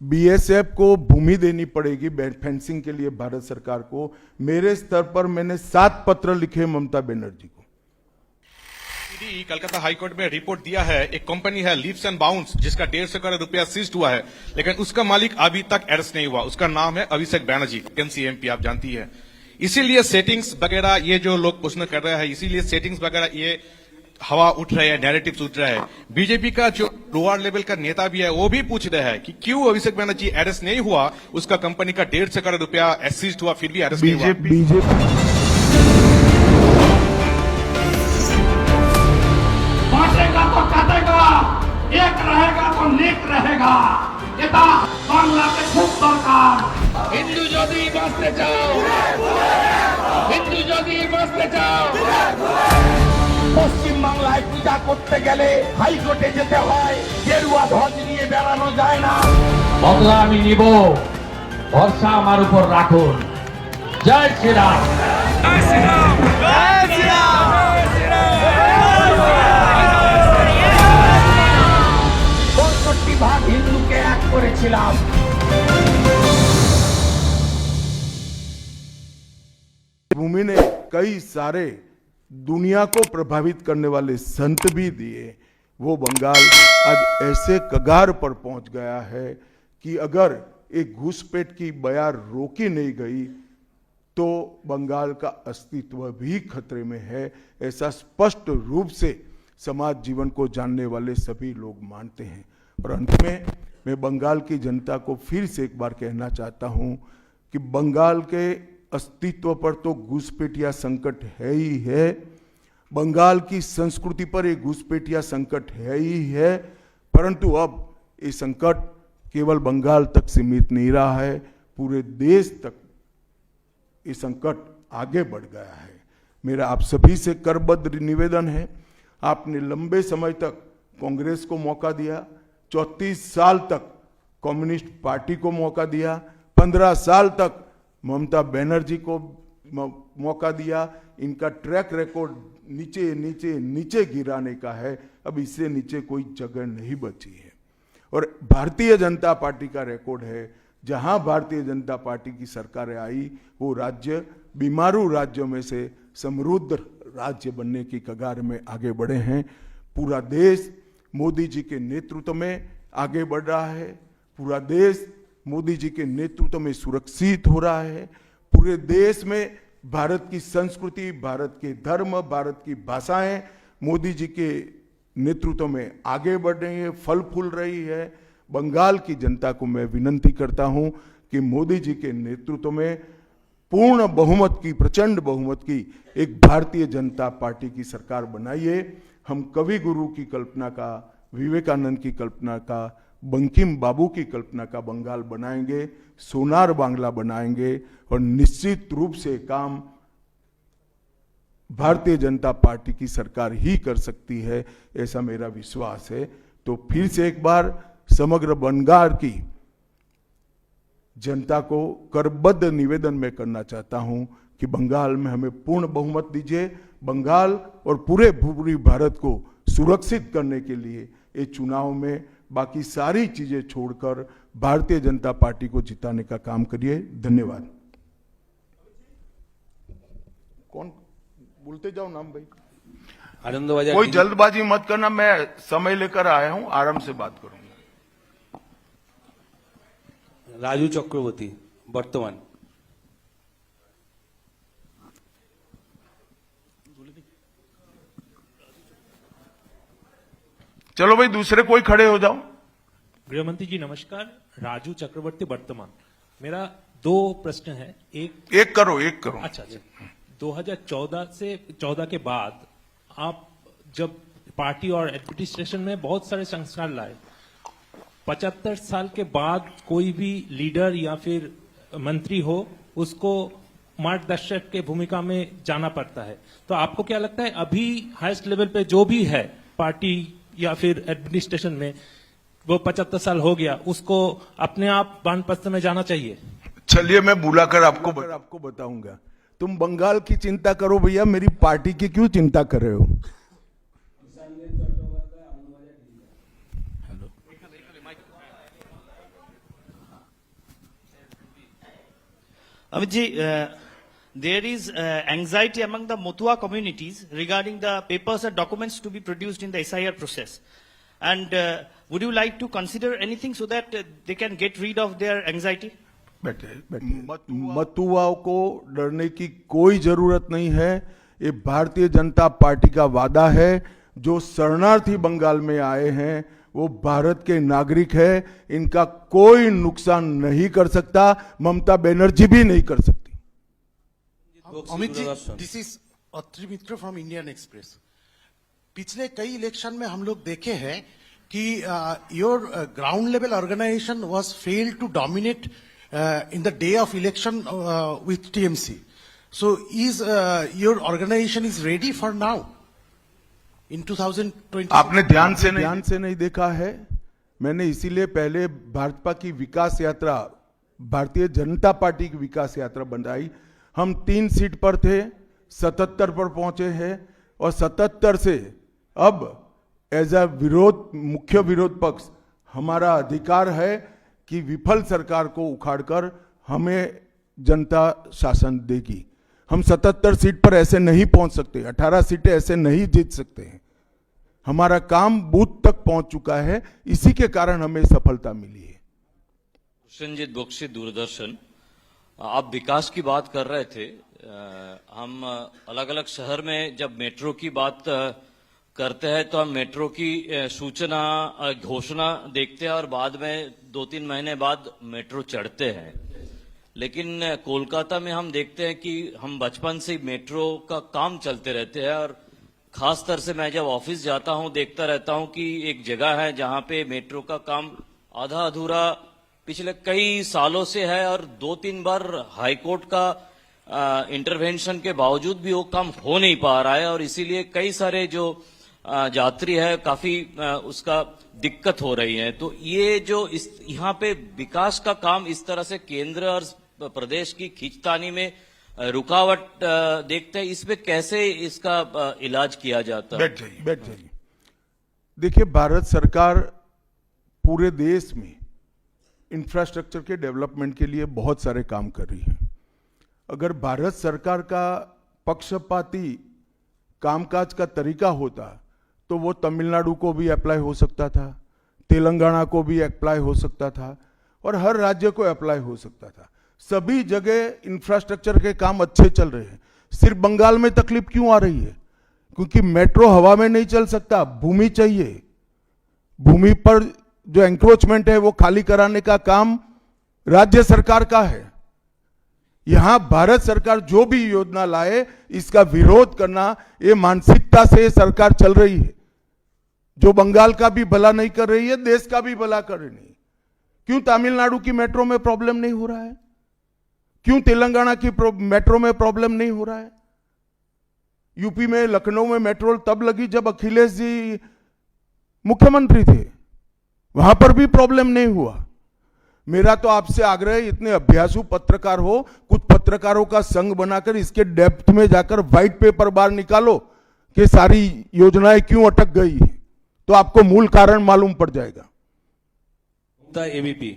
BSF को भूमि देनी पड़ेगी फेंसिंग के लिए भारत सरकार को। मेरे स्तर पर मैंने 7 पत्र लिखे ममता बनर्जी को। कलकत्ता हाईकोर्ट में रिपोर्ट दिया है, एक कंपनी है लीप्स एंड बाउंड्स जिसका 150 करोड़ रुपया सीज्ड हुआ है, लेकिन उसका मालिक अभी तक अरेस्ट नहीं हुआ। उसका नाम है अभिषेक बैनर्जी, टीएमसी एमपी, आप जानती है। इसीलिए सेटिंग्स वगैरह ये जो लोग प्रश्न कर रहे हैं, इसीलिए सेटिंग्स वगैरह ये हवा उठ रहे हैं, नैरेटिव्स उठ रहे हैं। बीजेपी का जो लोअर लेवल का नेता भी है वो भी पूछ रहे हैं कि क्यों अभिषेक बैनर्जी अरेस्ट नहीं हुआ, उसका कंपनी का 150 करोड़ रुपया सीज्ड हुआ फिर भी अरेस्ट नहीं हुआ। बीजेपी बांटेगा तो काटेगा, एक रहेगा तो नेक रहेगा। এটা বাংলাতে খুব দরকার। হিন্দু যদি বাঁচতে চাও, হিন্দু যদি বাঁচতে চাও, পশ্চিম বাংলায় পূজা করতে গেলে হাইকোর্টে যেতে হয়, গেরুয়া ধ্বজ নিয়ে বেড়ানো যায় না। বদলা আমি নিব, ভরসা আমার উপর রাখুন। জয় শ্রীরাম। জয় শ্রীরাম। জয় শ্রীরাম। ৬৫ ভাগ হিন্দুকে এক করেছিলাম। भूमि ने कई सारे दुनिया को प्रभावित करने वाले संत भी दिए। वो बंगाल आज ऐसे कगार पर पहुंच गया है कि अगर एक घुसपैठ की बयार रोकी नहीं गई तो बंगाल का अस्तित्व भी खतरे में है। ऐसा स्पष्ट रूप से समाज जीवन को जानने वाले सभी लोग मानते हैं। और अंत में मैं बंगाल की जनता को फिर से एक बार कहना चाहता हूं कि बंगाल के अस्तित्व पर तो घुसपैठिया संकट है ही है, बंगाल की संस्कृति पर एक घुसपैठिया संकट है ही है, परंतु अब ये संकट केवल बंगाल तक सीमित नहीं रहा है, पूरे देश तक ये संकट आगे बढ़ गया है। मेरा आप सभी से करबद्ध निवेदन है, आपने लंबे समय तक कांग्रेस को मौका दिया, 34 साल तक कम्युनिस्ट पार्टी को मौका दिया, 15 साल तक ममता बनर्जी को मौका दिया। इनका ट्रैक रिकॉर्ड नीचे नीचे नीचे गिराने का है, अब इससे नीचे कोई जगह नहीं बची है। और भारतीय जनता पार्टी का रिकॉर्ड है, जहां भारतीय जनता पार्टी की सरकारें आई वो राज्य बीमारू राज्यों में से समृद्ध राज्य बनने की कगार में आगे बढ़े हैं। पूरा देश मोदी जी के नेतृत्व में आगे बढ़ रहा है, पूरा देश मोदी जी के नेतृत्व में सुरक्षित हो रहा है। पूरे देश में भारत की संस्कृति, भारत के धर्म, भारत की भाषाएं मोदी जी के नेतृत्व में आगे बढ़ रही है, फल फूल रही है। बंगाल की जनता को मैं विनती करता हूं कि मोदी जी के नेतृत्व में पूर्ण बहुमत की, प्रचंड बहुमत की एक भारतीय जनता पार्टी की सरकार बनाइए। हम कवि गुरु की कल्पना का, विवेकानंद की कल्पना का, बंकिम बाबू की कल्पना का बंगाल बनाएंगे, सोनार बांग्ला बनाएंगे और निश्चित रूप से काम भारतीय जनता पार्टी की सरकार ही कर सकती है, ऐसा मेरा विश्वास है। तो फिर से एक बार समग्र बंगाल की जनता को करबद्ध निवेदन में करना चाहता हूं कि बंगाल में हमें पूर्ण बहुमत दीजिए। बंगाल और पूरे भारत को सुरक्षित करने के लिए ये चुनाव में बाकी सारी चीजें छोड़कर भारतीय जनता पार्टी को जिताने का काम करिए। धन्यवाद। कौन बोलते जाओ नाम भाई, आनंदबाजार कोई जल्दबाजी मत करना, मैं समय लेकर आया हूं, आराम से बात करूंगा। राजू चक्रवर्ती वर्तमान। चलो भाई दूसरे कोई खड़े हो जाओ। गृहमंत्री जी नमस्कार, राजू चक्रवर्ती वर्तमान। मेरा 2 प्रश्न है। एक करो। अच्छा। 2014 के बाद आप जब पार्टी और एडमिनिस्ट्रेशन में बहुत सारे संस्कार लाए, 75 साल के बाद कोई भी लीडर या फिर मंत्री हो उसको मार्गदर्शक के भूमिका में जाना पड़ता है। तो आपको क्या लगता है अभी हाईएस्ट लेवल पे जो भी है पार्टी या फिर एडमिनिस्ट्रेशन में, वो 75 साल हो गया, उसको अपने आप वानप्रस्थ में जाना चाहिए? चलिए मैं बुलाकर आपको बताऊंगा। तुम बंगाल की चिंता करो भैया, मेरी पार्टी की क्यों चिंता कर रहे हो? Amitji, there is anxiety among the Motua communities regarding the papers and documents to be produced in the SIR process. And would you like to consider anything so that they can get rid of their anxiety? मतुआओं को डरने की कोई जरूरत नहीं है। ये Bharatiya Janata party का वादा है। जो शरणार्थी बंगाल में आए हैं वो भारत के नागरिक है, इनका कोई नुकसान नहीं कर सकता, ममता बनर्जी भी नहीं कर सकती। Amit ji, this is Atri Mitra from Indian Express. पिछले कई इलेक्शन में हम लोग देखे हैं कि your ground level organisation was failed to dominate in the day of election with TMC. So is your organization is ready for now in 2020? आपने ध्यान से नहीं देखा है। मैंने इसीलिए पहले भाजपा की विकास यात्रा, भारतीय जनता पार्टी की विकास यात्रा बनाई। हम 3 सीट पर थे, 77 पर पहुंचे हैं और 77 से अब एज अ मुख्य विरोध पक्ष हमारा अधिकार है कि विफल सरकार को उखाड़कर हमें जनता शासन देगी। हम 77 सीट पर ऐसे नहीं पहुंच सकते, 18 सीटें ऐसे नहीं जीत सकते हैं। हमारा काम बूथ तक पहुंच चुका है, इसी के कारण हमें सफलता मिली है। प्रसेनजीत बख्शी, दूरदर्शन। आप विकास की बात कर रहे थे। हम अलग अलग शहर में जब मेट्रो की बात करते हैं तो हम मेट्रो की सूचना घोषणा देखते हैं और बाद में 2-3 महीने बाद मेट्रो चढ़ते हैं। लेकिन कोलकाता में हम देखते हैं कि हम बचपन से मेट्रो का काम चलते रहते हैं और खास तौर से मैं जब ऑफिस जाता हूं देखता रहता हूं कि एक जगह है जहां पे मेट्रो का काम आधा अधूरा पिछले कई सालों से है और 2-3 बार हाईकोर्ट का इंटरवेंशन के बावजूद भी वो काम हो नहीं पा रहा है और इसीलिए कई सारे जो यात्री है काफी उसका दिक्कत हो रही है। तो ये जो यहाँ पे विकास का काम इस तरह से केंद्र और प्रदेश की खींचतानी में रुकावट देखते हैं, इसमें कैसे इसका इलाज किया जाता है? बैठ जाइए। देखिए, भारत सरकार पूरे देश में इंफ्रास्ट्रक्चर के डेवलपमेंट के लिए बहुत सारे काम कर रही है। अगर भारत सरकार का पक्षपाती कामकाज का तरीका होता तो वो तमिलनाडु को भी अप्लाई हो सकता था, तेलंगाना को भी अप्लाई हो सकता था और हर राज्य को अप्लाई हो सकता था। सभी जगह इंफ्रास्ट्रक्चर के काम अच्छे चल रहे हैं। सिर्फ बंगाल में तकलीफ क्यों आ रही है? क्योंकि मेट्रो हवा में नहीं चल सकता, भूमि चाहिए। भूमि पर जो एंक्रोचमेंट है वो खाली कराने का काम राज्य सरकार का है। यहां भारत सरकार जो भी योजना लाए इसका विरोध करना, ये मानसिकता से सरकार चल रही है जो बंगाल का भी भला नहीं कर रही है, देश का भी भला कर रही है। क्यों तमिलनाडु की मेट्रो में प्रॉब्लम नहीं हो रहा है? क्यों तेलंगाना की मेट्रो में प्रॉब्लम नहीं हो रहा है? यूपी में लखनऊ में मेट्रो तब लगी जब अखिलेश जी मुख्यमंत्री थे, वहां पर भी प्रॉब्लम नहीं हुआ। मेरा तो आपसे आग्रह है, इतने अभ्यासु पत्रकार हो, कुछ पत्रकारों का संघ बनाकर इसके डेप्थ में जाकर व्हाइट पेपर बाहर निकालो कि सारी योजनाएं क्यों अटक गई है, तो आपको मूल कारण मालूम पड़ जाएगा। एबीपी।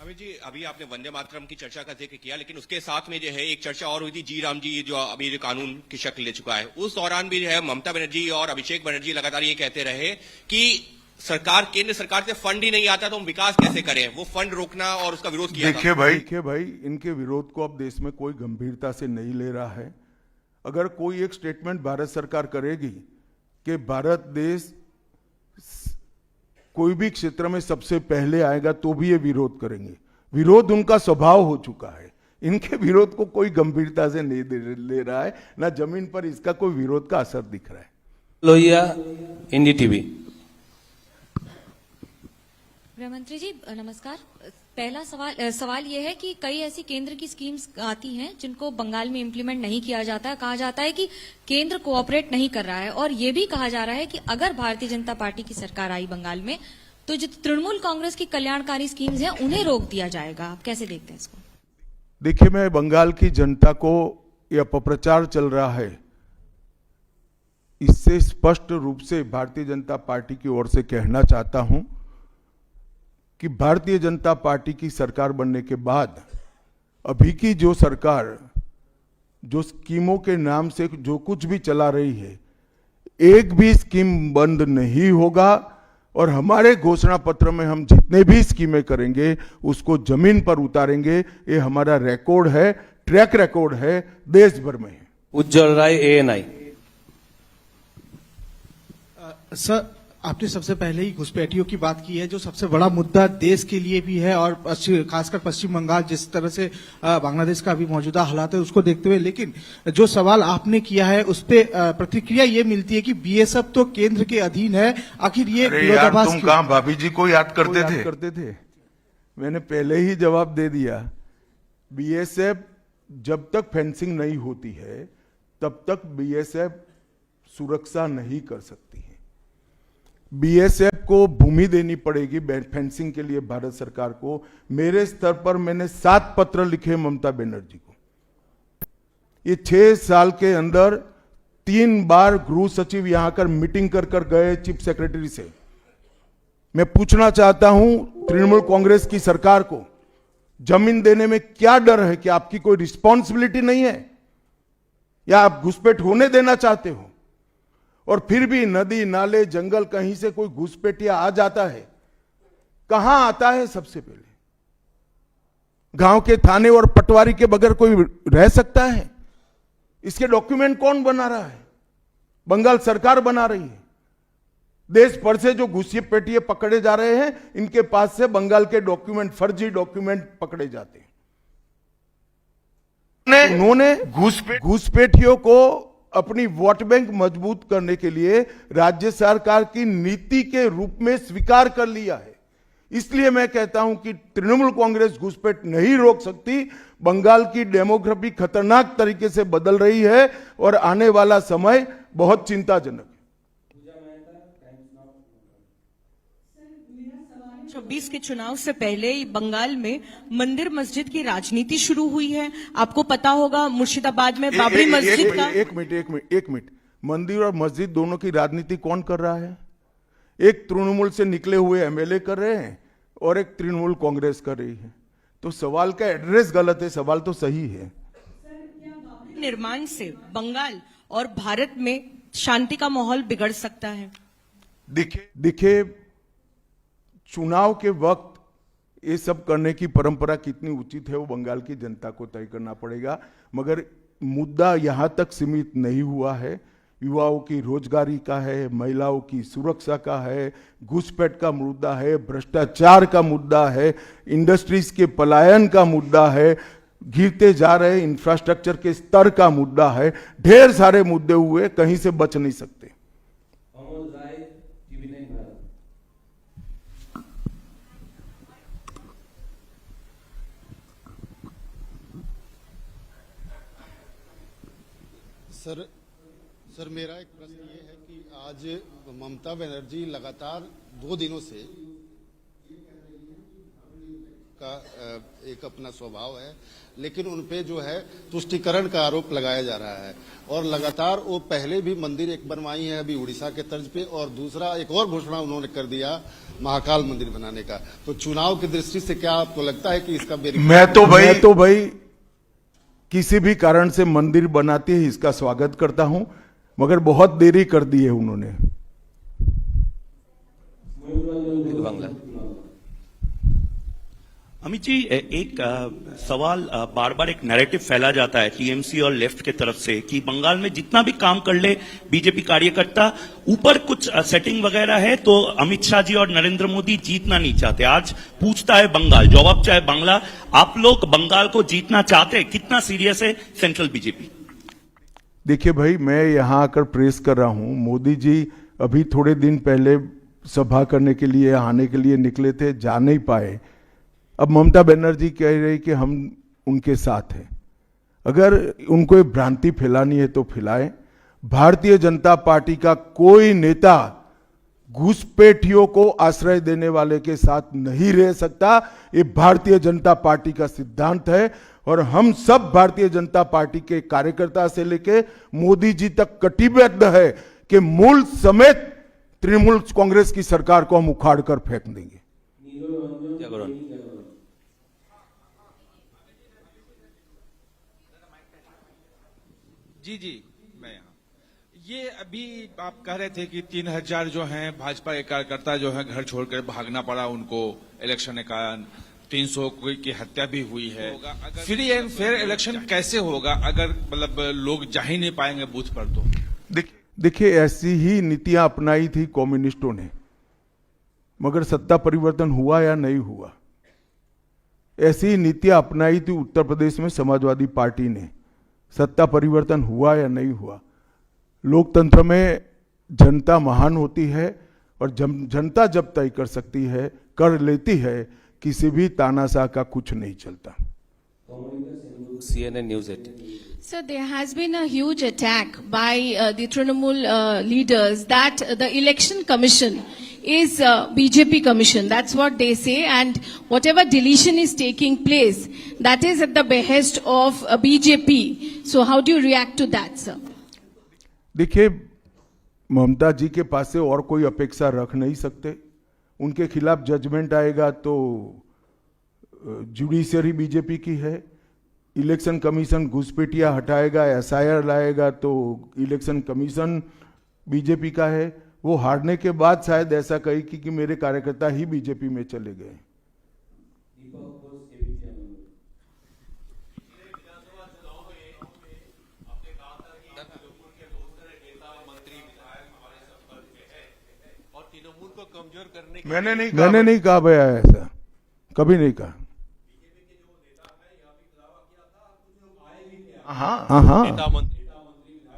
अमित जी, अभी आपने वंदे मातरम की चर्चा का जिक्र किया, लेकिन उसके साथ में जो है एक चर्चा और हुई थी, जी राम जी जो अभी जो कानून की शक्ल ले चुका है, उस दौरान भी जो है ममता बनर्जी और अभिषेक बनर्जी लगातार ये कहते रहे कि केंद्र सरकार से फंड ही नहीं आता तो हम विकास कैसे करें, वो फंड रोकना और उसका विरोध किया। देखिए भाई, इनके विरोध को अब देश में कोई गंभीरता से नहीं ले रहा है। अगर कोई एक स्टेटमेंट भारत सरकार करेगी कि भारत देश कोई भी क्षेत्र में सबसे पहले आएगा तो भी ये विरोध करेंगे। विरोध उनका स्वभाव हो चुका है। इनके विरोध को कोई गंभीरता से नहीं ले रहा है, ना जमीन पर इसका कोई विरोध का असर दिख रहा है। लोहिया, एनडीटीवी। गृहमंत्री जी नमस्कार। पहला सवाल यह है कि कई ऐसी केंद्र की स्कीम्स आती हैं जिनको बंगाल में इम्प्लीमेंट नहीं किया जाता है। कहा जाता है कि केंद्र कोऑपरेट नहीं कर रहा है और ये भी कहा जा रहा है कि अगर भारतीय जनता पार्टी की सरकार आई बंगाल में तो जो तृणमूल कांग्रेस की कल्याणकारी स्कीम्स हैं उन्हें रोक दिया जाएगा। आप कैसे देखते हैं इसको? देखिए, मैं बंगाल की जनता को यह अपप्रचार चल रहा है इससे स्पष्ट रूप से भारतीय जनता पार्टी की ओर से कहना चाहता हूं कि भारतीय जनता पार्टी की सरकार बनने के बाद अभी की जो सरकार जो स्कीमों के नाम से जो कुछ भी चला रही है, एक भी स्कीम बंद नहीं होगा और हमारे घोषणा पत्र में हम जितने भी स्कीमें करेंगे उसको जमीन पर उतारेंगे। ये हमारा रिकॉर्ड है, ट्रैक रिकॉर्ड है, देश भर में है। उज्जवल राय, ANI। सर, आपने सबसे पहले ही घुसपैठियों की बात की है, जो सबसे बड़ा मुद्दा देश के लिए भी है और खासकर पश्चिम बंगाल जिस तरह से बांग्लादेश का अभी मौजूदा हालात है उसको देखते हुए। लेकिन जो सवाल आपने किया है उस पे प्रतिक्रिया ये मिलती है कि BSF तो केंद्र के अधीन है, आखिर ये विरोधाभास तुम कहां भाभी जी को याद करते थे? मैंने पहले ही जवाब दे दिया। BSF जब तक फेंसिंग नहीं होती है तब तक BSF सुरक्षा नहीं कर सकती है। BSF को भूमि देनी पड़ेगी फेंसिंग के लिए भारत सरकार को। मेरे स्तर पर मैंने 7 पत्र लिखे ममता बनर्जी को। ये 6 साल के अंदर 3 बार गृह सचिव यहां कर मीटिंग कर गए चीफ सेक्रेटरी से। मैं पूछना चाहता हूं तृणमूल कांग्रेस की सरकार को, जमीन देने में क्या डर है? कि आपकी कोई रिस्पॉन्सिबिलिटी नहीं है या आप घुसपैठ होने देना चाहते हो? और फिर भी नदी नाले जंगल कहीं से कोई घुसपैठिया आ जाता है, कहां आता है? सबसे पहले गांव के थाने और पटवारी के बगैर कोई रह सकता है? इसके डॉक्यूमेंट कौन बना रहा है? बंगाल सरकार बना रही है। देश भर से जो घुसपैठिए पकड़े जा रहे हैं, इनके पास से बंगाल के डॉक्यूमेंट, फर्जी डॉक्यूमेंट पकड़े जाते हैं। उन्होंने घुसपैठियों को अपनी वोट बैंक मजबूत करने के लिए राज्य सरकार की नीति के रूप में स्वीकार कर लिया है। इसलिए मैं कहता हूं कि तृणमूल कांग्रेस घुसपैठ नहीं रोक सकती। बंगाल की डेमोग्राफी खतरनाक तरीके से बदल रही है और आने वाला समय बहुत चिंताजनक है। 26 के चुनाव से पहले बंगाल में मंदिर मस्जिद की राजनीति शुरू हुई है। आपको पता होगा मुर्शिदाबाद में बाबरी मस्जिद का। एक मिनट, मंदिर और मस्जिद दोनों की राजनीति कौन कर रहा है? एक तृणमूल से निकले हुए MLA कर रहे हैं और एक तृणमूल कांग्रेस कर रही है। तो सवाल का एड्रेस गलत है, सवाल तो सही है। निर्माण से बंगाल और भारत में शांति का माहौल बिगड़ सकता है। देखिए, चुनाव के वक्त ये सब करने की परंपरा कितनी उचित है वो बंगाल की जनता को तय करना पड़ेगा। मगर मुद्दा यहां तक सीमित नहीं हुआ है। युवाओं की रोजगारी का है, महिलाओं की सुरक्षा का है, घुसपैठ का मुद्दा है, भ्रष्टाचार का मुद्दा है, इंडस्ट्रीज के पलायन का मुद्दा है, गिरते जा रहे इंफ्रास्ट्रक्चर के स्तर का मुद्दा है। ढेर सारे मुद्दे हुए, कहीं से बच नहीं सकते। सर मेरा एक प्रश्न ये है कि आज ममता बनर्जी लगातार 2 दिनों से का एक अपना स्वभाव है, लेकिन उनपे जो है तुष्टीकरण का आरोप लगाया जा रहा है और लगातार वो पहले भी मंदिर एक बनवाई है अभी उड़ीसा के तर्ज पे, और दूसरा एक और घोषणा उन्होंने कर दिया महाकाल मंदिर बनाने का। तो चुनाव की दृष्टि से क्या आपको लगता है कि इसका मैं तो भाई किसी भी कारण से मंदिर बनाते ही इसका स्वागत करता हूं, मगर बहुत देरी कर दी है उन्होंने। अमित जी, एक सवाल बार बार एक नैरेटिव फैला जाता है टीएमसी और लेफ्ट के तरफ से कि बंगाल में जितना भी काम कर ले बीजेपी कार्यकर्ता, ऊपर कुछ सेटिंग वगैरह है तो अमित शाह जी और नरेंद्र मोदी जीतना नहीं चाहते। आज पूछता है बंगाल, जवाब चाहे बांग्ला, आप लोग बंगाल को जीतना चाहते हैं? कितना सीरियस है सेंट्रल बीजेपी? देखिए भाई, मैं यहां आकर प्रेस कर रहा हूं। मोदी जी अभी थोड़े दिन पहले सभा करने के लिए आने के लिए निकले थे, जा नहीं पाए। अब ममता बनर्जी कह रही कि हम उनके साथ हैं। अगर उनको ये भ्रांति फैलानी है तो फैलाएं। भारतीय जनता पार्टी का कोई नेता घुसपैठियों को आश्रय देने वाले के साथ नहीं रह सकता। ये भारतीय जनता पार्टी का सिद्धांत है और हम सब भारतीय जनता पार्टी के कार्यकर्ता से लेके मोदी जी तक कटिबद्ध है कि मूल समेत तृणमूल कांग्रेस की सरकार को हम उखाड़ कर फेंक देंगे। जागरण जी मैं यहाँ ये अभी आप कह रहे थे कि 3000 जो हैं भाजपा के कार्यकर्ता जो है घर छोड़कर भागना पड़ा उनको इलेक्शन के कारण, 300 की हत्या भी हुई है। फ्री एंड फेयर इलेक्शन कैसे होगा अगर मतलब लोग जा ही नहीं पाएंगे बूथ पर? तो देखिए ऐसी ही नीतियां अपनाई थी कम्युनिस्टों ने, मगर सत्ता परिवर्तन हुआ या नहीं हुआ। ऐसी ही नीतियां अपनाई थी उत्तर प्रदेश में समाजवादी पार्टी ने, सत्ता परिवर्तन हुआ या नहीं हुआ। लोकतंत्र में जनता महान होती है और जनता जब तय कर सकती है, कर लेती है, किसी भी तानाशाह का कुछ नहीं चलता। CNN News 18. Sir, there has been a huge attack by the Trinamool leaders that the election commission is BJP commission. That's what they say, and whatever deletion is taking place, that is at the behest of BJP. So how do you react to that, sir? देखिए, ममता जी के पास से और कोई अपेक्षा रख नहीं सकते। उनके खिलाफ जजमेंट आएगा तो जुडिशरी बीजेपी की है, इलेक्शन कमीशन घुसपैठिया हटाएगा, SIR लाएगा तो इलेक्शन कमीशन बीजेपी का है। वो हारने के बाद शायद ऐसा कही कि मेरे कार्यकर्ता ही बीजेपी में चले गए। मैंने नहीं कहा भैया, ऐसा कभी नहीं कहा। हाँ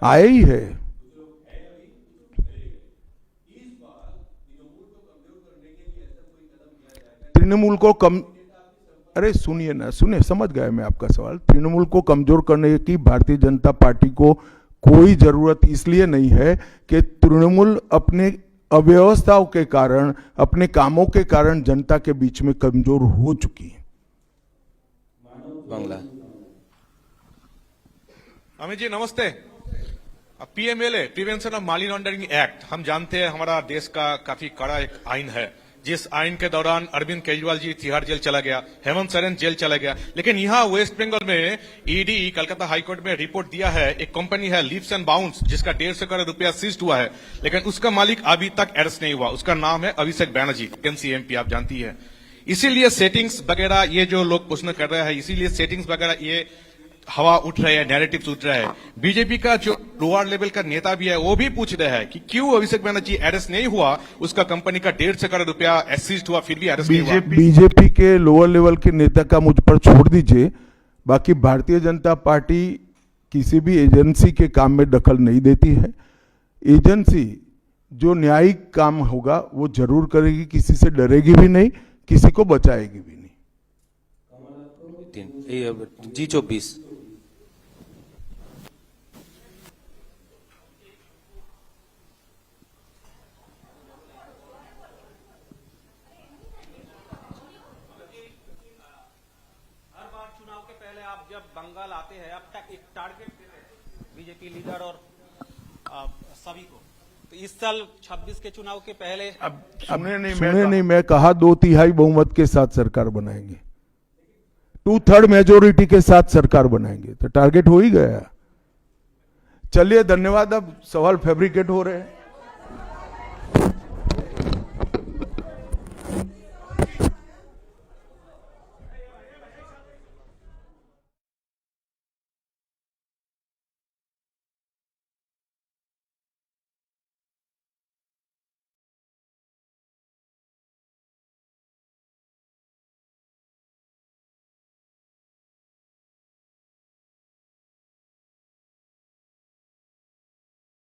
आए ही है। तृणमूल को अरे सुनिए ना, सुनिए, समझ गया मैं आपका सवाल। तृणमूल को कमजोर करने की भारतीय जनता पार्टी को कोई जरूरत इसलिए नहीं है कि तृणमूल अपने अव्यवस्थाओं के कारण, अपने कामों के कारण जनता के बीच में कमजोर हो चुकी है। बांग्ला अमित जी नमस्ते। PMLA prevention of money laundering act हम जानते हैं हमारा देश का काफी कड़ा एक आइन है, जिस आइन के दौरान अरविंद केजरीवाल जी तिहाड़ जेल चला गया, हेमंत सोरेन जेल चला गया। लेकिन यहाँ वेस्ट बंगाल में ED कलकत्ता हाईकोर्ट में रिपोर्ट दिया है, एक कंपनी है लीप्स एंड बाउंस जिसका 150 करोड़ रुपया सीज्ड हुआ है, लेकिन उसका मालिक अभी तक अरेस्ट नहीं हुआ। उसका नाम है अभिषेक बैनर्जी, NCMP आप जानती है। इसीलिए सेटिंग्स वगैरह ये जो लोग क्वेश्चन कर रहे हैं, इसीलिए सेटिंग्स वगैरह ये हवा उठ रहे हैं, नैरेटिव्स उठ रहे हैं। बीजेपी का जो लोअर लेवल का नेता भी है वो भी पूछ रहे हैं कि क्यों अभिषेक बैनर्जी अरेस्ट नहीं हुआ, उसका कंपनी का 150 करोड़ रुपया सीज्ड हुआ फिर भी अरेस्ट नहीं हुआ। बीजेपी के लोअर लेवल के नेता का मुझ पर छोड़ दीजिए, बाकी भारतीय जनता पार्टी किसी भी एजेंसी के काम में दखल नहीं देती है। एजेंसी जो न्यायिक काम होगा वो जरूर करेगी, किसी से डरेगी भी नहीं, किसी को बचाएगी भी नहीं। G24 बंगाल आते हैं, अब तक एक टारगेट देते हैं बीजेपी लीडर और सभी को, तो इस साल 26 के चुनाव के पहले अब सुने नहीं, मैं कहा 2/3 बहुमत के साथ सरकार बनाएंगे, 2/3 मेजोरिटी के साथ सरकार बनाएंगे, तो टारगेट हो ही गया। चलिए धन्यवाद। अब सवाल फैब्रिकेट हो रहे हैं।